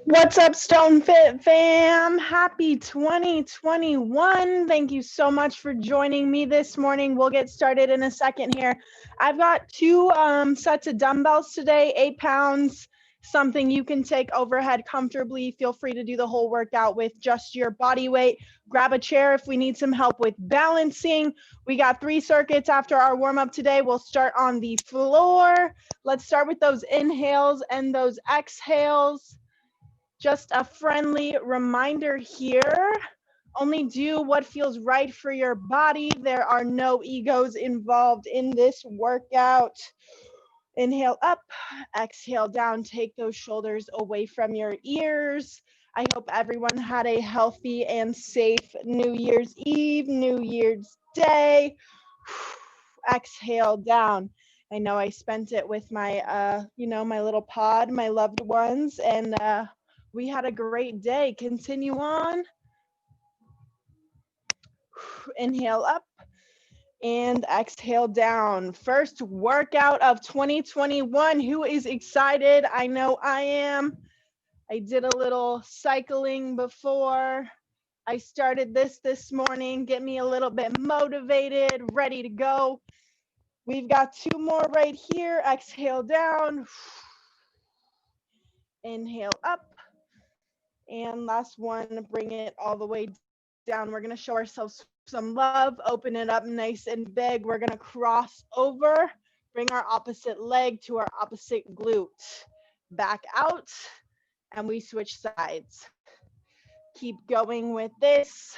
What's up, StoneFit fam? Happy 2021. Thank you so much for joining me this morning. We'll get started in a second here. I've got two sets of dumbbells today, 8 pounds, something you can take overhead comfortably. Feel free to do the whole workout with just your body weight. Grab a chair if we need some help with balancing. We got 3 circuits after our warm-up today. We'll start on the floor. Let's start with those inhales and those exhales. Just a friendly reminder here, only do what feels right for your body. There are no egos involved in this workout. Inhale up, exhale down, take those shoulders away from your ears. I hope everyone had a healthy and safe New Year's Eve, New Year's Day. Exhale down. I know I spent it with my, my little pod, my loved ones, and we had a great day. Continue on. Inhale up and exhale down. First workout of 2021. Who is excited? I know I am. I did a little cycling before I started this morning. Get me a little bit motivated, ready to go. We've got 2 more right here. Exhale down. Inhale up. And last one, bring it all the way down. We're going to show ourselves some love, open it up nice and big. We're going to cross over, bring our opposite leg to our opposite glute. Back out, and we switch sides. Keep going with this.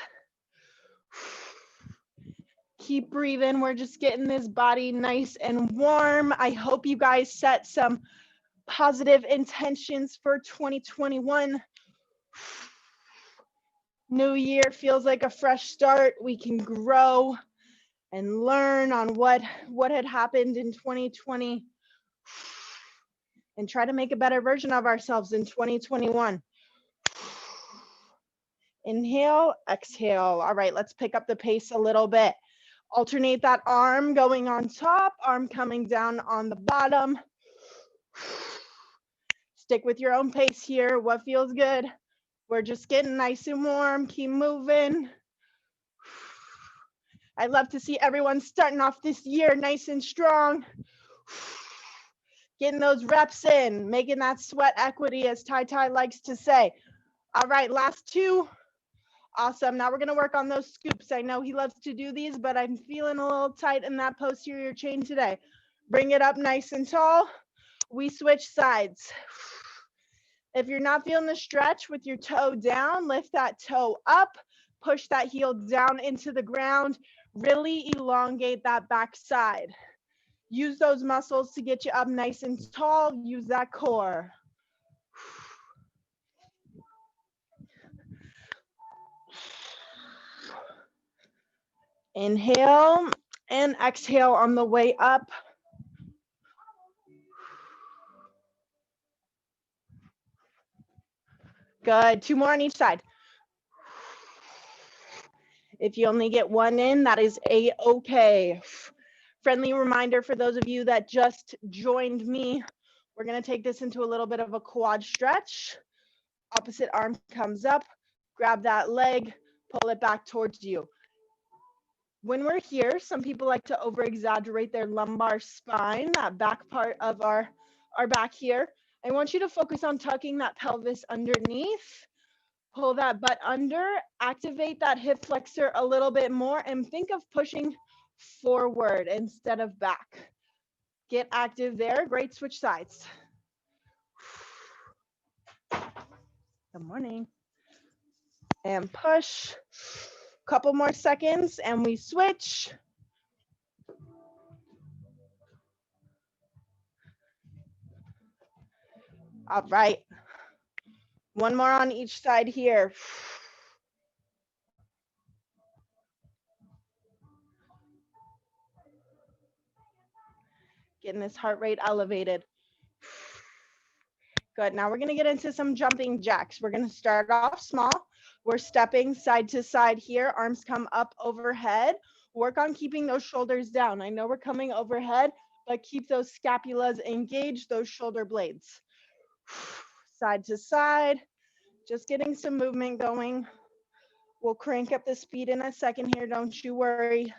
Keep breathing. We're just getting this body nice and warm. I hope you guys set some positive intentions for 2021. New year feels like a fresh start. We can grow and learn on what had happened in 2020 and try to make a better version of ourselves in 2021. Inhale, exhale. All right, let's pick up the pace a little bit. Alternate that arm going on top, arm coming down on the bottom. Stick with your own pace here. What feels good? We're just getting nice and warm. Keep moving. I'd love to see everyone starting off this year nice and strong. Getting those reps in, making that sweat equity, as Tai likes to say. All right, last 2. Awesome. Now we're going to work on those scoops. I know he loves to do these, but I'm feeling a little tight in that posterior chain today. Bring it up nice and tall. We switch sides. If you're not feeling the stretch with your toe down, lift that toe up, push that heel down into the ground, really elongate that back side. Use those muscles to get you up nice and tall. Use that core. Inhale and exhale on the way up. Good. 2 more on each side. If you only get 1 in, that is a-okay. Friendly reminder for those of you that just joined me, we're going to take this into a little bit of a quad stretch. Opposite arm comes up, grab that leg, pull it back towards you. When we're here, some people like to over-exaggerate their lumbar spine, that back part of our back here. I want you to focus on tucking that pelvis underneath. Pull that butt under, activate that hip flexor a little bit more, and think of pushing forward instead of back. Get active there. Great. Switch sides. Good morning. And push. Couple more seconds and we switch. All right. 1 more on each side here. Getting this heart rate elevated. Good. Now we're going to get into some jumping jacks. We're going to start off small. We're stepping side to side here. Arms come up overhead. Work on keeping those shoulders down. I know we're coming overhead, but keep those scapulas engaged, those shoulder blades. Side to side, just getting some movement going. We'll crank up the speed in a second here, don't you worry.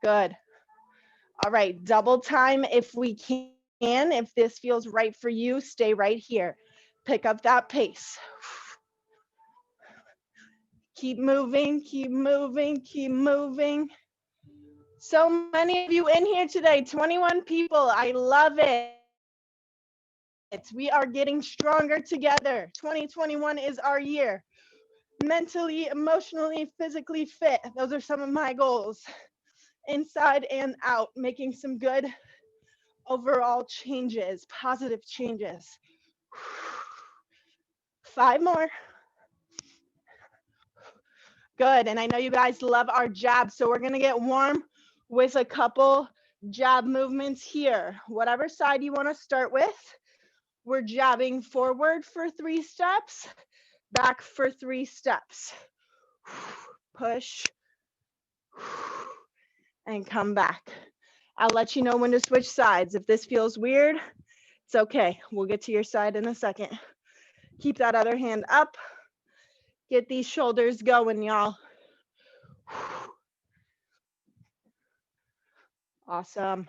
Good. All right, double time if we can. If this feels right for you, stay right here. Pick up that pace. Keep moving, keep moving, keep moving. So many of you in here today, 21 people. I love it. We are getting stronger together. 2021 is our year. Mentally, emotionally, physically fit. Those are some of my goals. Inside and out, making some good overall changes, positive changes. 5 more. Good, and I know you guys love our jabs, so we're gonna get warm with a couple jab movements here. Whatever side you wanna start with, we're jabbing forward for 3 steps, back for 3 steps. Push, and come back. I'll let you know when to switch sides. If this feels weird, it's okay. We'll get to your side in a second. Keep that other hand up. Get these shoulders going, y'all. Awesome.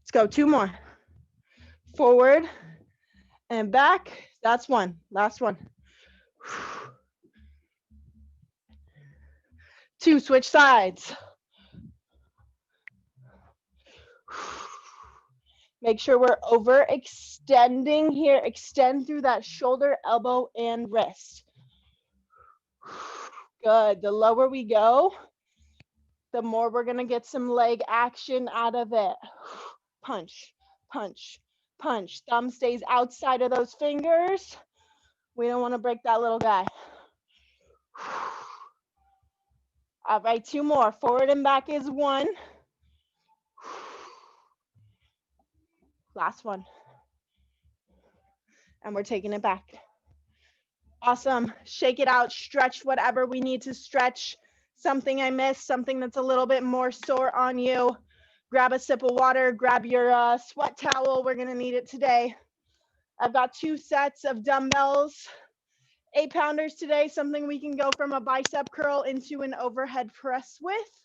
Let's go, 2 more. Forward and back. That's 1. Last one. 2, switch sides. Make sure we're overextending here. Extend through that shoulder, elbow, and wrist. Good. The lower we go, the more we're gonna get some leg action out of it. Punch, punch, punch. Thumb stays outside of those fingers. We don't wanna break that little guy. All right, 2 more. Forward and back is 1. Last one. And we're taking it back. Awesome. Shake it out, stretch whatever we need to stretch. Something I missed, something that's a little bit more sore on you. Grab a sip of water, grab your sweat towel. We're gonna need it today. I've got 2 sets of dumbbells, 8-pounders today, something we can go from a bicep curl into an overhead press with.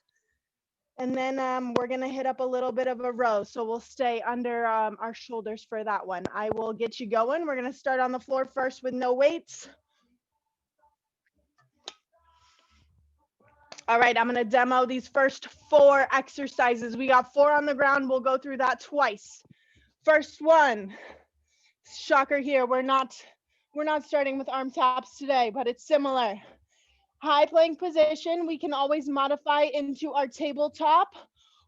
And then we're gonna hit up a little bit of a row. So we'll stay under our shoulders for that one. I will get you going. We're gonna start on the floor first with no weights. All right, I'm gonna demo these first 4 exercises. We got 4 on the ground. We'll go through that twice. First one, shocker here. We're not starting with arm taps today, but it's similar. High plank position, we can always modify into our tabletop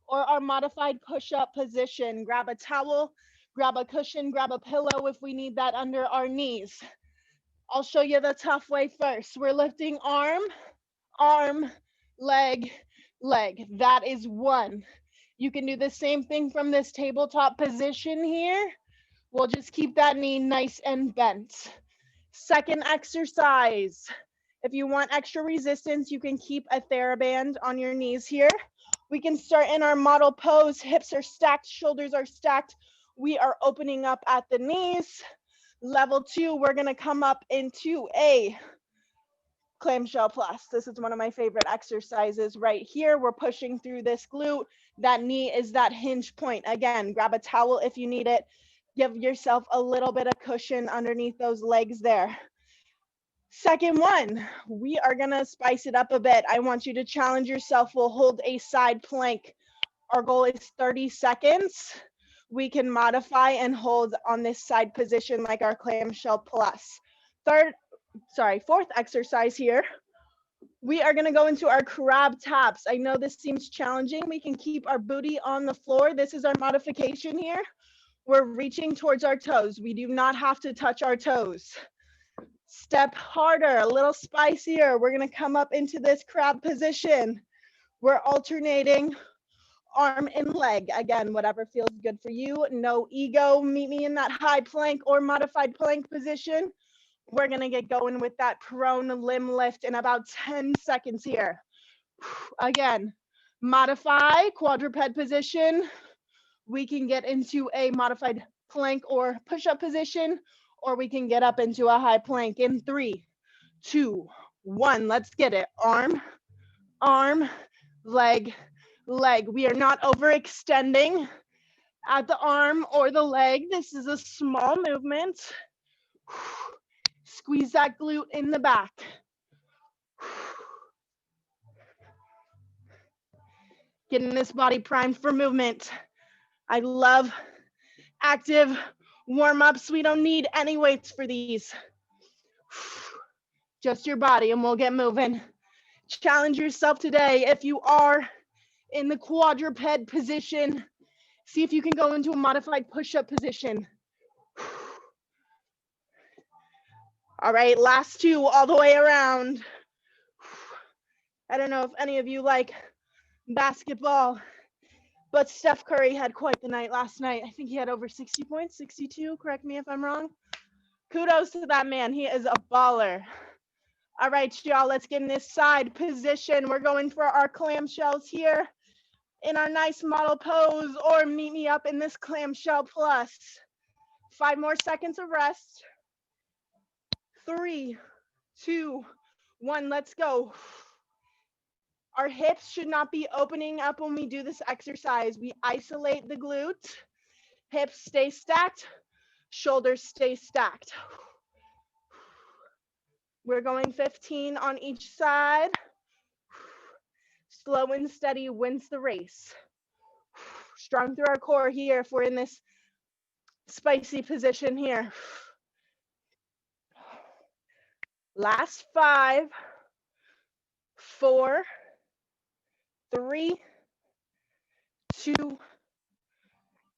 or our modified push-up position. Grab a towel, grab a cushion, grab a pillow if we need that under our knees. I'll show you the tough way first. We're lifting arm, arm, leg, leg. That is 1. You can do the same thing from this tabletop position here. We'll just keep that knee nice and bent. Second exercise. If you want extra resistance, you can keep a TheraBand on your knees here. We can start in our model pose. Hips are stacked, shoulders are stacked. We are opening up at the knees. Level 2, we're gonna come up into a Clamshell Plus. This is one of my favorite exercises right here. We're pushing through this glute. That knee is that hinge point. Again, grab a towel if you need it. Give yourself a little bit of cushion underneath those legs there. Second one, we are gonna spice it up a bit. I want you to challenge yourself. We'll hold a side plank. Our goal is 30 seconds. We can modify and hold on this side position like our Clamshell Plus. Fourth exercise here. We are gonna go into our crab taps. I know this seems challenging. We can keep our booty on the floor. This is our modification here. We're reaching towards our toes. We do not have to touch our toes. Step harder, a little spicier. We're gonna come up into this crab position. We're alternating arm and leg. Again, whatever feels good for you. No ego. Meet me in that high plank or modified plank position. We're gonna get going with that prone limb lift in about 10 seconds here. Again, modify quadruped position. We can get into a modified plank or push-up position, or we can get up into a high plank in 3, 2, 1. Let's get it. Arm, arm, leg, leg. We are not overextending at the arm or the leg. This is a small movement. Squeeze that glute in the back. Getting this body primed for movement. I love active warm-ups. We don't need any weights for these. Just your body and we'll get moving. Challenge yourself today. If you are in the quadruped position, see if you can go into a modified push-up position. All right, last 2 all the way around. I don't know if any of you like basketball, but Steph Curry had quite the night last night. I think he had over 60 points, 62, correct me if I'm wrong. Kudos to that man, he is a baller. All right, y'all, let's get in this side position. We're going for our clamshells here in our nice model pose, or meet me up in this clamshell plus. 5 more seconds of rest. 3, 2, 1, let's go. Our hips should not be opening up when we do this exercise. We isolate the glute. Hips stay stacked. Shoulders stay stacked. We're going 15 on each side. Slow and steady wins the race. Strong through our core here if we're in this spicy position here. Last 5, 4, 3, 2,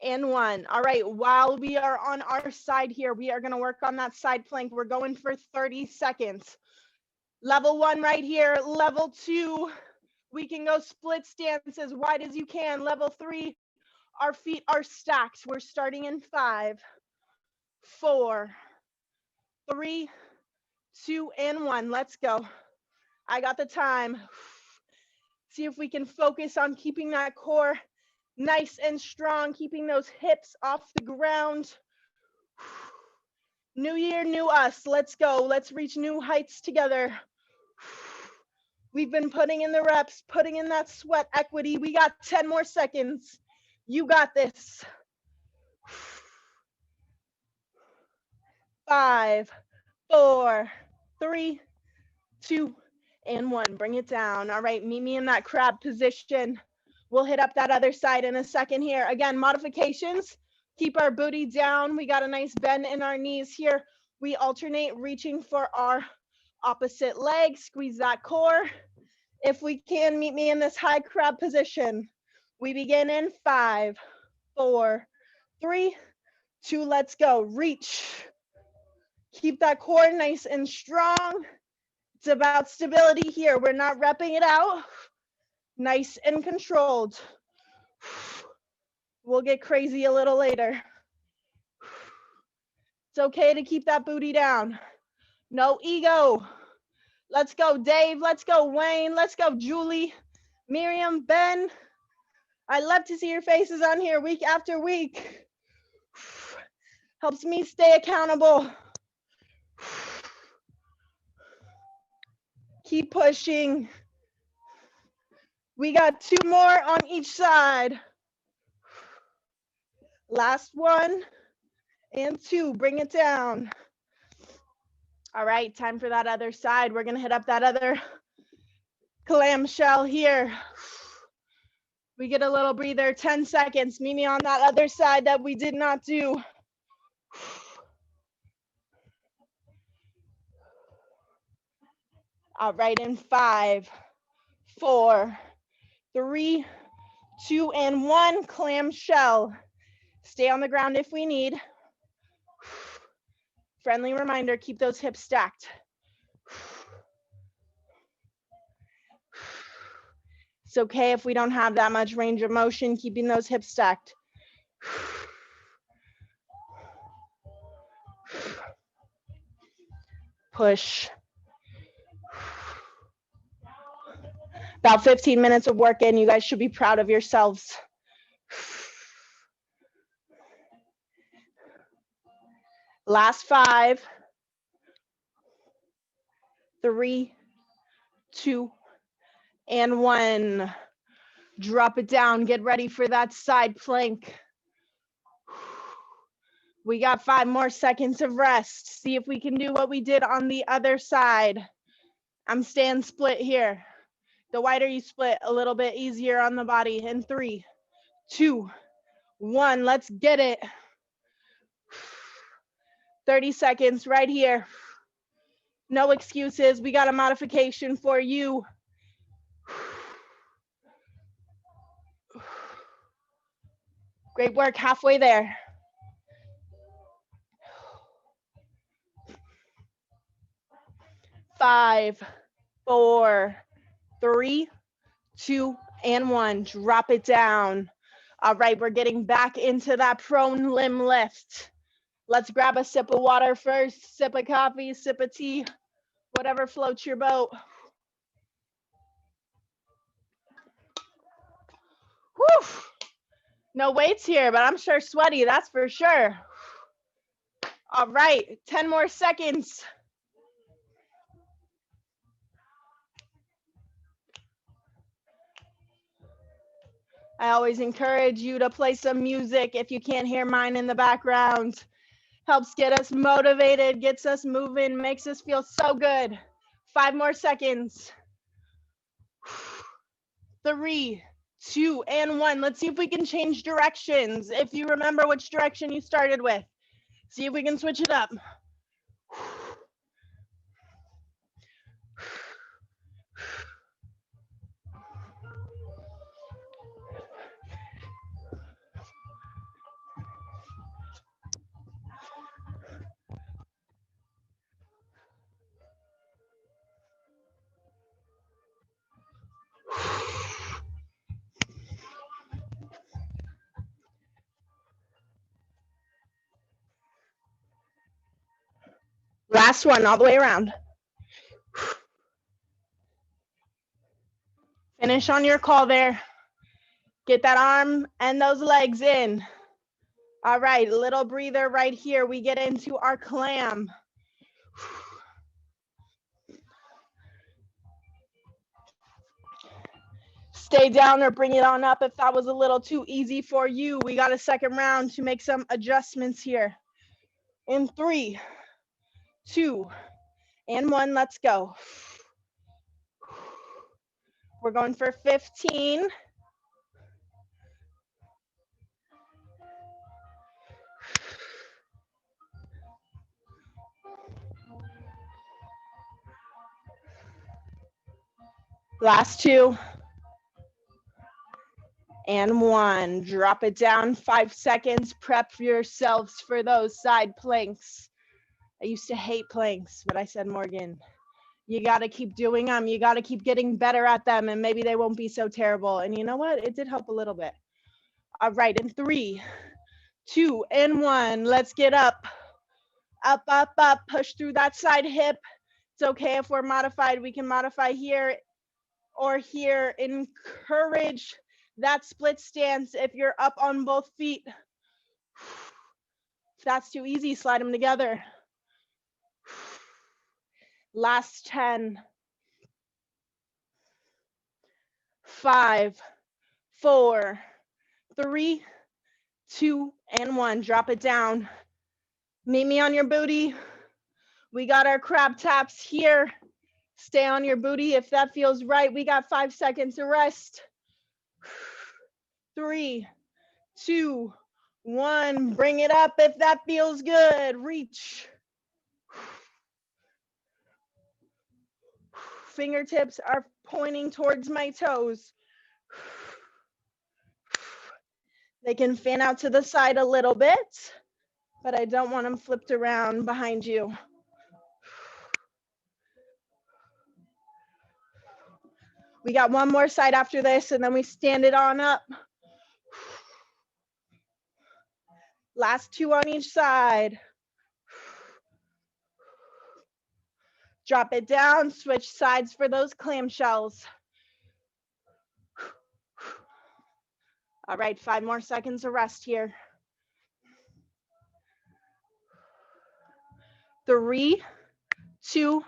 and 1. All right, while we are on our side here, we are gonna work on that side plank. We're going for 30 seconds. Level 1 right here. Level 2, we can go split stance as wide as you can. Level 3, our feet are stacked. We're starting in 5, 4, 3, 2, and 1. Let's go. I got the time. See if we can focus on keeping that core nice and strong, keeping those hips off the ground. New year, new us. Let's go. Let's reach new heights together. We've been putting in the reps, putting in that sweat equity. We got 10 more seconds. You got this. 5, 4, 3, 2, and 1. Bring it down. All right, meet me in that crab position. We'll hit up that other side in a second here. Again, modifications. Keep our booty down. We got a nice bend in our knees here. We alternate reaching for our opposite leg. Squeeze that core. If we can, meet me in this high crab position. We begin in 5, 4, 3, 2, let's go. Reach. Keep that core nice and strong. It's about stability here. We're not repping it out. Nice and controlled. We'll get crazy a little later. It's okay to keep that booty down. No ego. Let's go, Dave. Let's go, Wayne. Let's go, Julie, Miriam, Ben. I love to see your faces on here week after week. Helps me stay accountable. Keep pushing. We got 2 more on each side. Last 1 and 2, bring it down. All right, time for that other side. We're gonna hit up that other clamshell here. We get a little breather, 10 seconds. Meet me on that other side that we did not do. All right, in 5, 4, 3, 2, and 1, clamshell. Stay on the ground if we need. Friendly reminder, keep those hips stacked. It's okay if we don't have that much range of motion, keeping those hips stacked. Push. About 15 minutes of work in, you guys should be proud of yourselves. Last 5, 3, 2, and 1. Drop it down, get ready for that side plank. We got 5 more seconds of rest. See if we can do what we did on the other side. I'm staying split here. The wider you split, a little bit easier on the body. In 3, 2, 1, let's get it. 30 seconds right here. No excuses, we got a modification for you. Great work, halfway there. 5, 4, 3, 2, and 1. Drop it down. All right, we're getting back into that prone limb lift. Let's grab a sip of water first, sip of coffee, sip of tea, whatever floats your boat. Whew. No weights here, but I'm sure sweaty, that's for sure. All right, 10 more seconds. I always encourage you to play some music if you can't hear mine in the background. Helps get us motivated, gets us moving, makes us feel so good. 5 more seconds. 3, 2, and 1. Let's see if we can change directions. If you remember which direction you started with, see if we can switch it up. Last one, all the way around. Finish on your call there. Get that arm and those legs in. All right, little breather right here. We get into our clam. Stay down or bring it on up if that was a little too easy for you. We got a second round to make some adjustments here. In 3, 2, and 1, let's go. We're going for 15. Last 2. And 1. Drop it down, 5 seconds. Prep yourselves for those side planks. I used to hate planks, but I said, Morgan, you got to keep doing them. You got to keep getting better at them, and maybe they won't be so terrible. And you know what? It did help a little bit. All right, in 3, 2, and 1. Let's get up. Up, up, up. Push through that side hip. It's okay if we're modified. We can modify here or here. Encourage that split stance if you're up on both feet. If that's too easy, slide them together. Last 10. 5, 4, 3, 2, and 1. Drop it down. Meet me on your booty. We got our crab taps here. Stay on your booty if that feels right. We got 5 seconds to rest. 3, 2, 1. Bring it up if that feels good. Reach. Fingertips are pointing towards my toes. They can fan out to the side a little bit, but I don't want them flipped around behind you. We got one more side after this, and then we stand it on up. Last 2 on each side. Drop it down, switch sides for those clamshells. All right, 5 more seconds of rest here. 3, 2,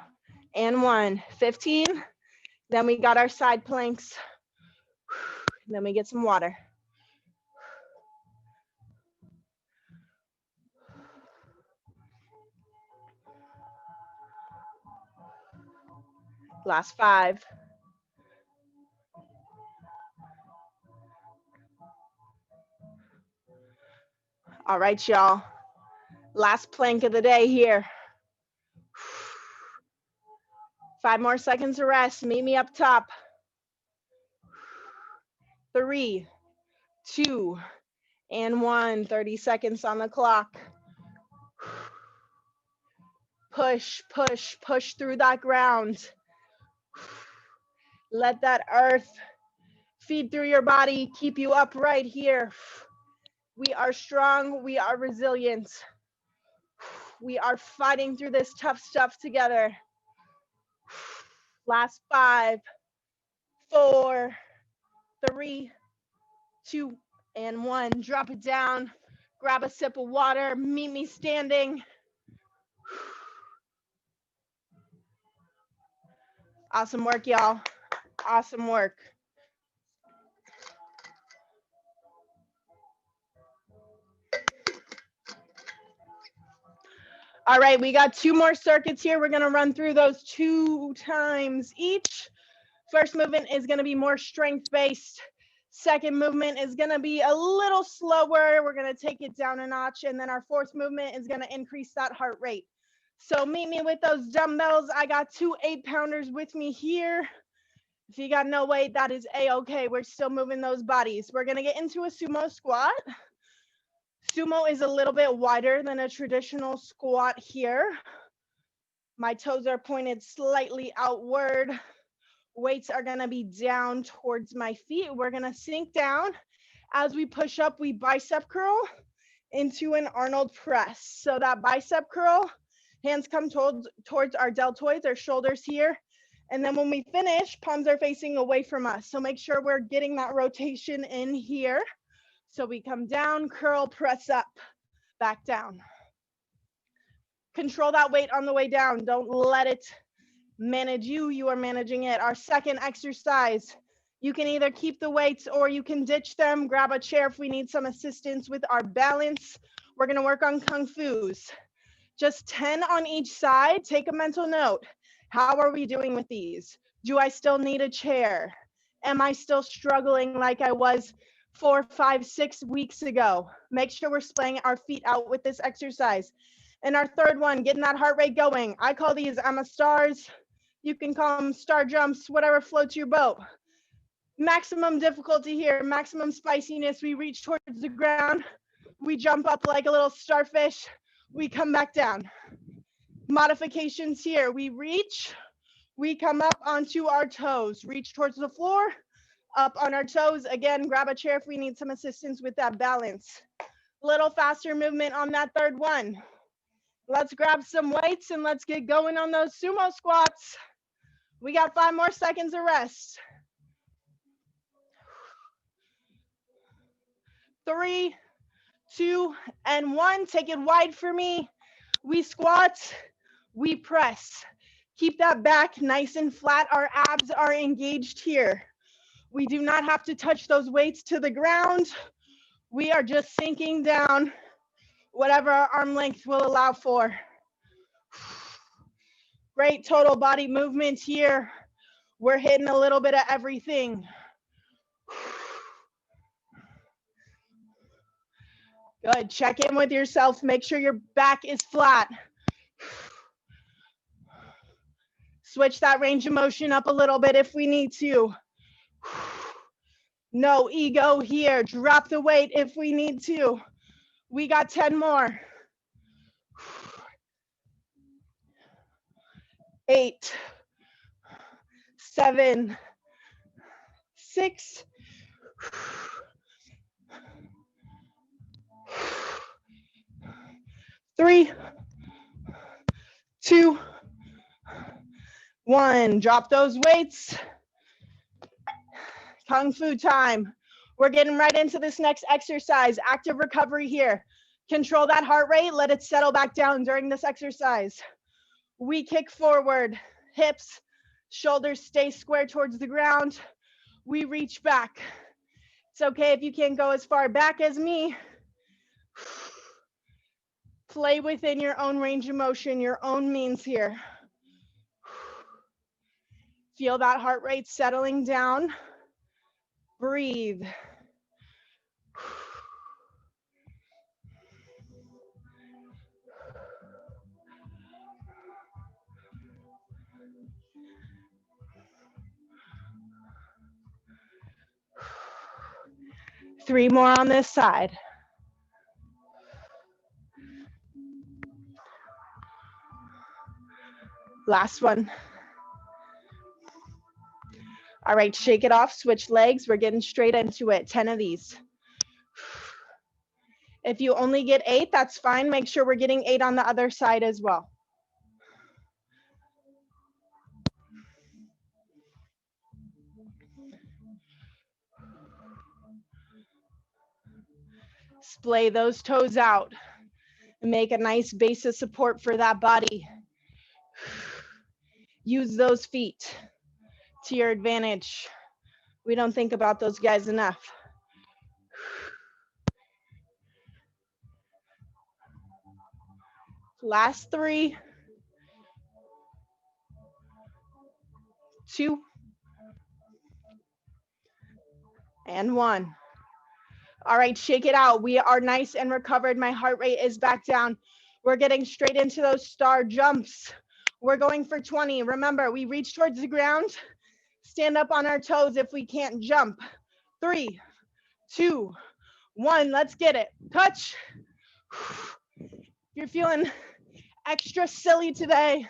and 1. 15. Then we got our side planks. Then we get some water. Last 5. All right, y'all. Last plank of the day here. 5 more seconds of rest. Meet me up top. 3, 2, and 1. 30 seconds on the clock. Push, push, push through that ground. Let that earth feed through your body, keep you upright here. We are strong, we are resilient. We are fighting through this tough stuff together. Last 5, 4, 3, 2, and 1. Drop it down, grab a sip of water, meet me standing. Awesome work, y'all. Awesome work. All right, we got 2 more circuits here. We're gonna run through those 2 times each. First movement is gonna be more strength-based. Second movement is gonna be a little slower. We're gonna take it down a notch. And then our fourth movement is gonna increase that heart rate. So meet me with those dumbbells. I got 2 8-pounders with me here. If you got no weight, that is a-okay. We're still moving those bodies. We're gonna get into a sumo squat. Sumo is a little bit wider than a traditional squat here. My toes are pointed slightly outward. Weights are gonna be down towards my feet. We're gonna sink down. As we push up, we bicep curl into an Arnold press. So that bicep curl, hands come towards our deltoids, our shoulders here. And then when we finish, palms are facing away from us. So make sure we're getting that rotation in here. So we come down, curl, press up, back down. Control that weight on the way down. Don't let it manage you. You are managing it. Our second exercise, you can either keep the weights or you can ditch them. Grab a chair if we need some assistance with our balance. We're going to work on Kung Fu's. Just 10 on each side. Take a mental note. How are we doing with these? Do I still need a chair? Am I still struggling like I was 4, 5, 6 weeks ago? Make sure we're splaying our feet out with this exercise. And our third one, getting that heart rate going. I call these I'm a stars. You can call them star jumps, whatever floats your boat. Maximum difficulty here, maximum spiciness. We reach towards the ground. We jump up like a little starfish. We come back down. Modifications here. We reach, we come up onto our toes. Reach towards the floor, up on our toes. Again, grab a chair if we need some assistance with that balance. Little faster movement on that third one. Let's grab some weights and let's get going on those sumo squats. We got 5 more seconds of rest. 3, 2, and 1. Take it wide for me. We squat, we press. Keep that back nice and flat. Our abs are engaged here. We do not have to touch those weights to the ground. We are just sinking down whatever our arm length will allow for. Great total body movement here. We're hitting a little bit of everything. Good, check in with yourself. Make sure your back is flat. Switch that range of motion up a little bit if we need to. No ego here. Drop the weight if we need to. We got 10 more. 8, 7, 6, 3, 2, 1. Drop those weights. Kung Fu time. We're getting right into this next exercise. Active recovery here. Control that heart rate. Let it settle back down during this exercise. We kick forward, hips, shoulders stay square towards the ground. We reach back. It's okay if you can't go as far back as me. Play within your own range of motion, your own means here. Feel that heart rate settling down. Breathe. Three more on this side. Last one. All right, shake it off, switch legs. We're getting straight into it. 10 of these. If you only get 8, that's fine. Make sure we're getting 8 on the other side as well. Splay those toes out. Make a nice base of support for that body. Use those feet to your advantage. We don't think about those guys enough. Last 3, 2, and 1. All right, shake it out. We are nice and recovered. My heart rate is back down. We're getting straight into those star jumps. We're going for 20. Remember, we reach towards the ground, stand up on our toes if we can't jump. 3, 2, 1, let's get it. Touch. If you're feeling extra silly today,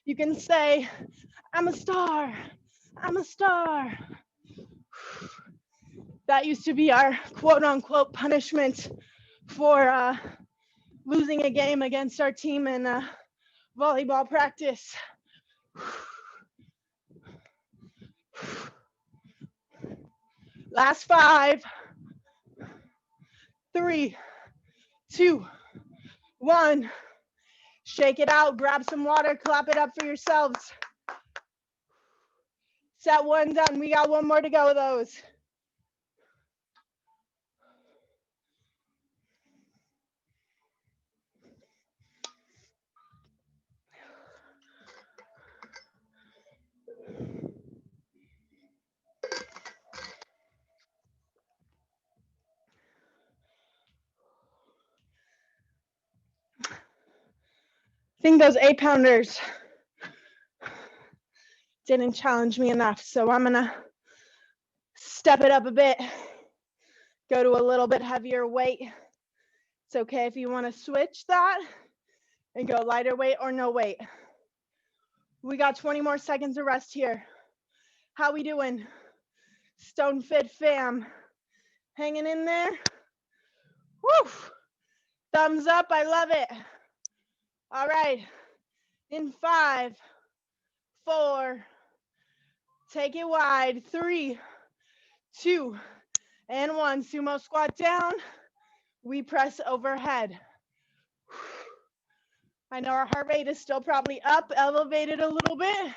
you can say, I'm a star. I'm a star. That used to be our quote unquote punishment for losing a game against our team in volleyball practice. Last 5, 3, 2, 1. Shake it out, grab some water, clap it up for yourselves. Set 1 done. We got 1 more to go of those. I think those 8-pounders didn't challenge me enough, so I'm gonna step it up a bit, go to a little bit heavier weight. It's okay if you want to switch that and go lighter weight or no weight. We got 20 more seconds of rest here. How we doing? StoneFit fam, hanging in there? Woo! Thumbs up, I love it. All right, in 5, 4, take it wide, 3, 2, and 1. Sumo squat down. We press overhead. I know our heart rate is still probably up, elevated a little bit.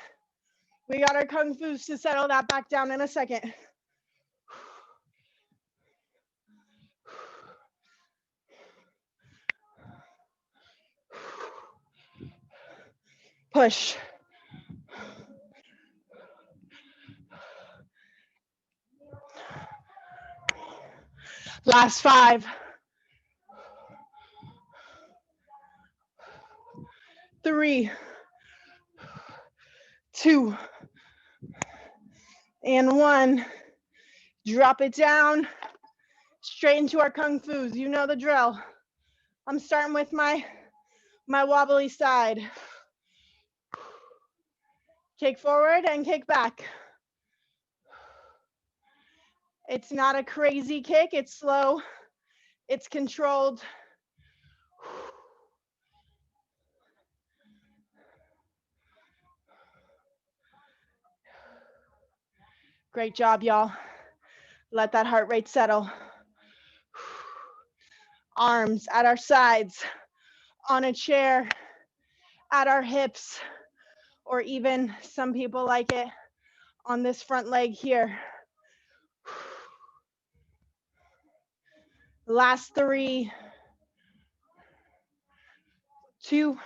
We got our kung fus to settle that back down in a second. Push. Last 5. 3, 2, and 1. Drop it down. Straight into our kung fus. You know the drill. I'm starting with my wobbly side. Kick forward and kick back. It's not a crazy kick, it's slow, it's controlled. Great job, y'all. Let that heart rate settle. Arms at our sides, on a chair, at our hips, or even some people like it on this front leg here. Last 3, 2,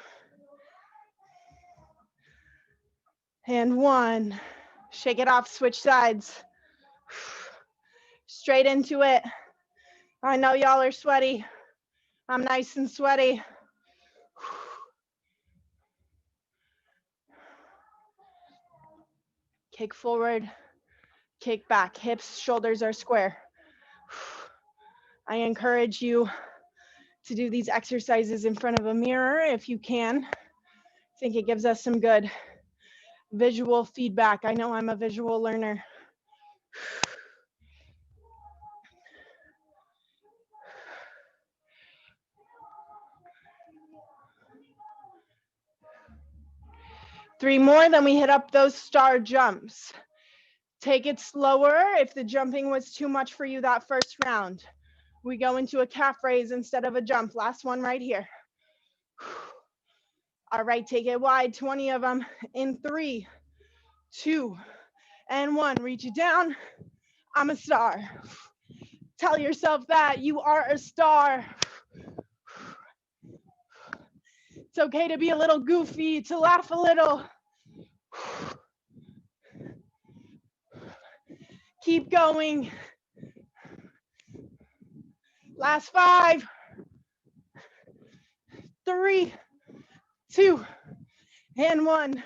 and 1. Shake it off, switch sides. Straight into it. I know y'all are sweaty. I'm nice and sweaty. Kick forward, kick back. Hips, shoulders are square. I encourage you to do these exercises in front of a mirror if you can. I think it gives us some good visual feedback. I know I'm a visual learner. Three more, then we hit up those star jumps. Take it slower if the jumping was too much for you that first round. We go into a calf raise instead of a jump. Last one right here. All right, take it wide, 20 of them in 3, 2, and 1. Reach it down. I'm a star. Tell yourself that you are a star. It's okay to be a little goofy, to laugh a little. Keep going. Last 5, 3, 2, and 1.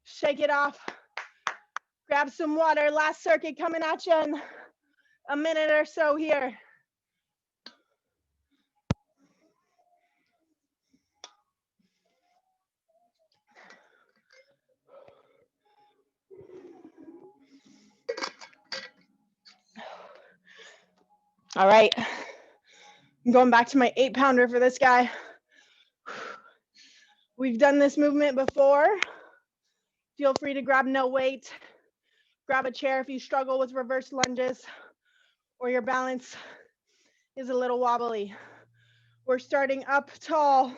Shake it off. Grab some water. Last circuit coming at you in a minute or so here. All right. I'm going back to my 8-pounder for this guy. We've done this movement before. Feel free to grab no weight. Grab a chair if you struggle with reverse lunges or your balance is a little wobbly. We're starting up tall.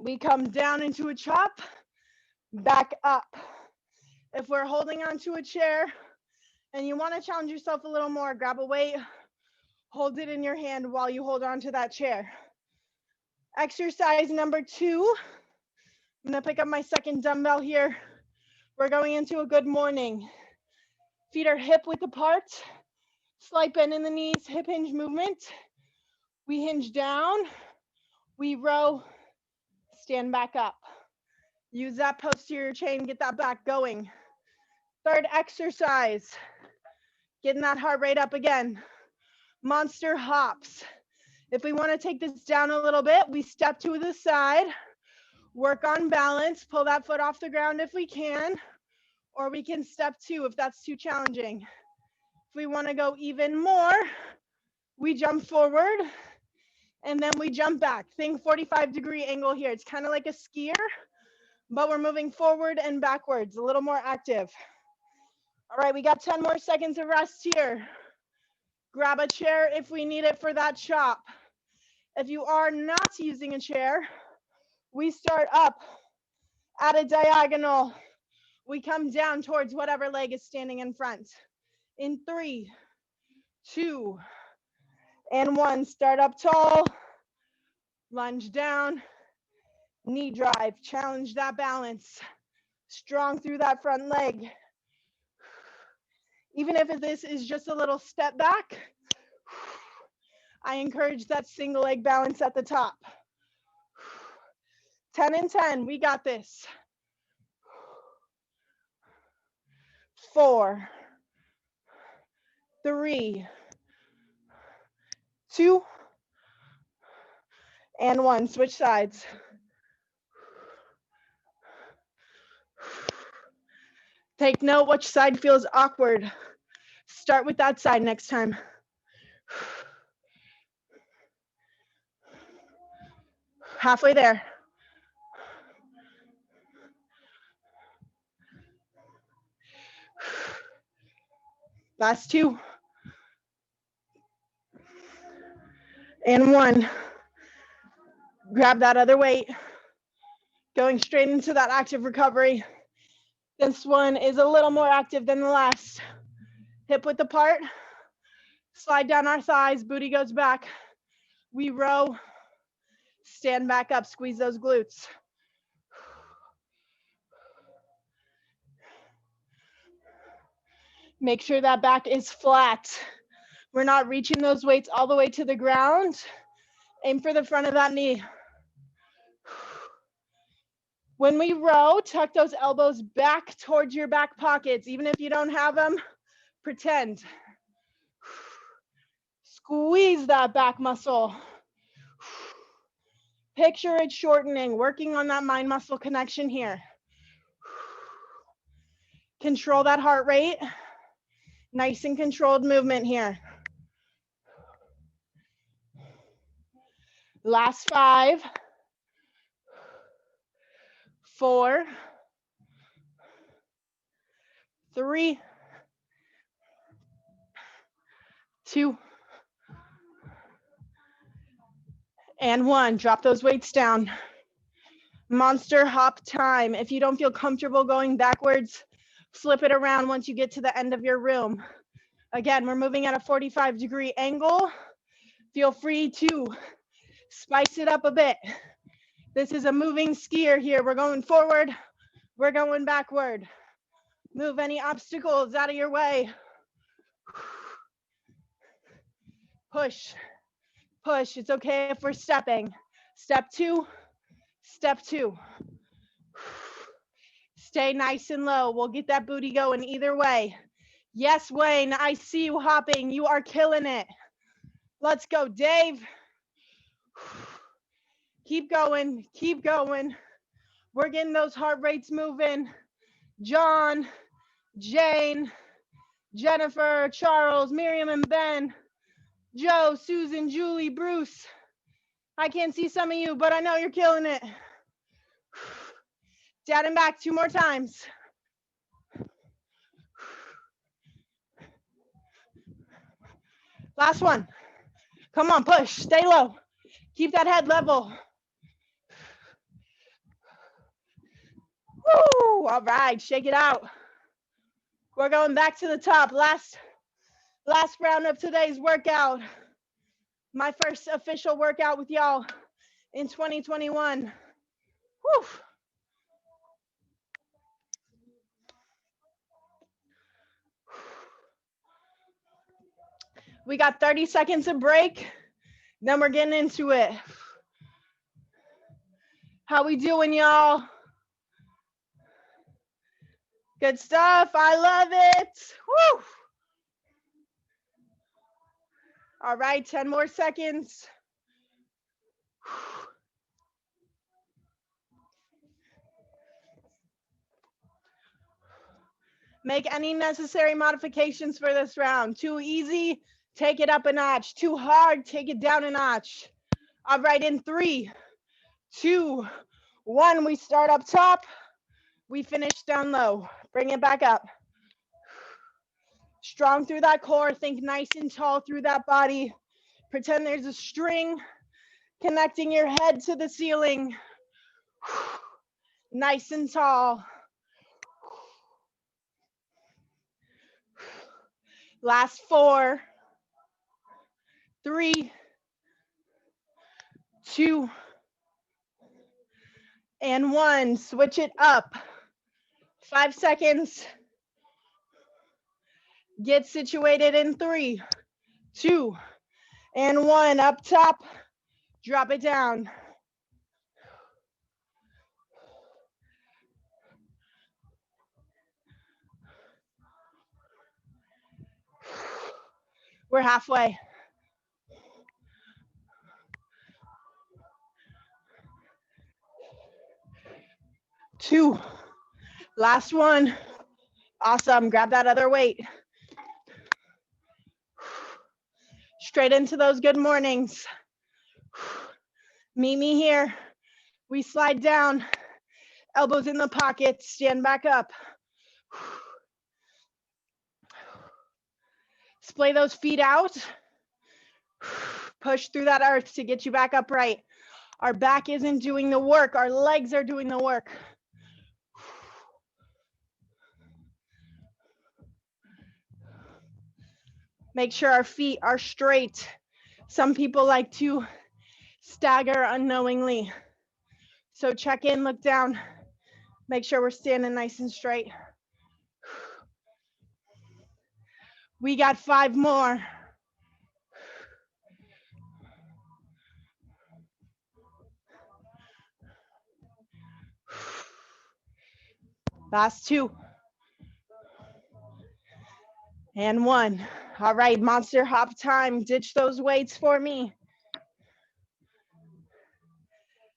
We come down into a chop, back up. If we're holding onto a chair and you want to challenge yourself a little more, grab a weight, hold it in your hand while you hold on to that chair. Exercise number 2. I'm gonna pick up my second dumbbell here. We're going into a good morning. Feet are hip width apart. Slight bend in the knees, hip hinge movement. We hinge down, we row, stand back up. Use that posterior chain, get that back going. Third exercise, getting that heart rate up again. Monster hops. If we want to take this down a little bit, we step to the side, work on balance, pull that foot off the ground if we can, or we can step 2 if that's too challenging. If we want to go even more, we jump forward and then we jump back. Think 45-degree angle here. It's kind of like a skier, but we're moving forward and backwards, a little more active. All right, we got 10 more seconds of rest here. Grab a chair if we need it for that chop. If you are not using a chair, we start up at a diagonal. We come down towards whatever leg is standing in front. In 3, 2, and 1. Start up tall, lunge down, knee drive, challenge that balance. Strong through that front leg. Even if this is just a little step back, I encourage that single leg balance at the top. 10 and 10, we got this. 4, 3, 2, and 1. Switch sides. Take note which side feels awkward. Start with that side next time. Halfway there. Last 2. And 1. Grab that other weight. Going straight into that active recovery. This one is a little more active than the last. Hip width apart. Slide down our thighs, booty goes back. We row. Stand back up, squeeze those glutes. Make sure that back is flat. We're not reaching those weights all the way to the ground. Aim for the front of that knee. When we row, tuck those elbows back towards your back pockets. Even if you don't have them, pretend. Squeeze that back muscle. Picture it shortening, working on that mind muscle connection here. Control that heart rate. Nice and controlled movement here. Last 5, 4, 3, 2, and 1. Drop those weights down. Monster hop time. If you don't feel comfortable going backwards, flip it around once you get to the end of your room. Again, we're moving at a 45-degree angle. Feel free to spice it up a bit. This is a moving skier here. We're going forward, we're going backward. Move any obstacles out of your way. Push, push. It's okay if we're stepping. Step 2, step 2. Stay nice and low. We'll get that booty going either way. Yes, Wayne, I see you hopping. You are killing it. Let's go, Dave. Keep going, keep going. We're getting those heart rates moving. John, Jane, Jennifer, Charles, Miriam and Ben, Joe, Susan, Julie, Bruce. I can't see some of you, but I know you're killing it. Down and back 2 more times. Last one. Come on, push, stay low. Keep that head level. Woo, all right, shake it out. We're going back to the top. Last round of today's workout. My first official workout with y'all in 2021. Woo. We got 30 seconds of break, then we're getting into it. How we doing, y'all? Good stuff, I love it. Woo. All right, 10 more seconds. Make any necessary modifications for this round. Too easy, take it up a notch. Too hard, take it down a notch. All right, in 3, 2, 1, we start up top. We finish down low. Bring it back up. Strong through that core. Think nice and tall through that body. Pretend there's a string connecting your head to the ceiling. Nice and tall. Last 4, 3, 2, and 1. Switch it up. 5 seconds. Get situated in 3, 2, and 1. Up top. Drop it down. We're halfway. Two. Last one. Awesome. Grab that other weight. Straight into those good mornings. Meet me here. We slide down, elbows in the pocket, stand back up. Splay those feet out. Push through that earth to get you back upright. Our back isn't doing the work, our legs are doing the work. Make sure our feet are straight. Some people like to stagger unknowingly. So check in, look down, make sure we're standing nice and straight. We got 5 more. Last 2. And 1. All right, monster hop time. Ditch those weights for me.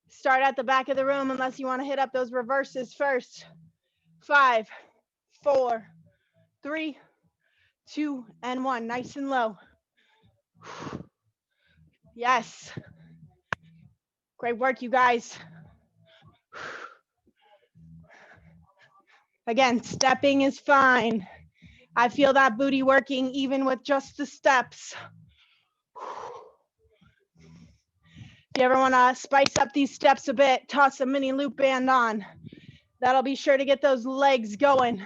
Start at the back of the room unless you want to hit up those reverses first. 5, 4, 3, 2, and 1. Nice and low. Yes. Great work, you guys. Again, stepping is fine. I feel that booty working even with just the steps. If you ever want to spice up these steps a bit, toss a mini loop band on. That'll be sure to get those legs going.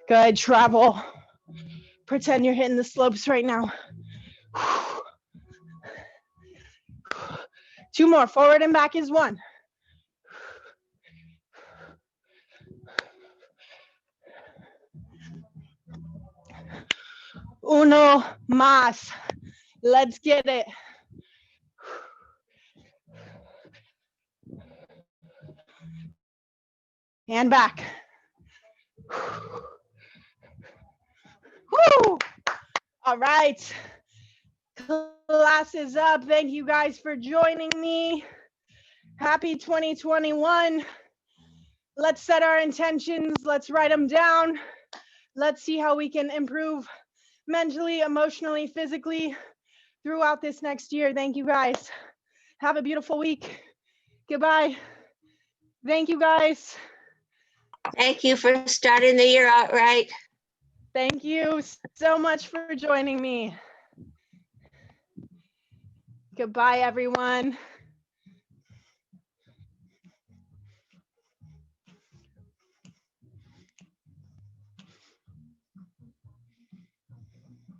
Good, travel. Pretend you're hitting the slopes right now. 2 more, forward and back is 1. Uno más. Let's get it. And back. Woo! All right. Class is up. Thank you guys for joining me. Happy 2021. Let's set our intentions. Let's write them down. Let's see how we can improve mentally, emotionally, physically throughout this next year. Thank you guys. Have a beautiful week. Goodbye. Thank you guys. Thank you for starting the year out right. Thank you so much for joining me. Goodbye, everyone.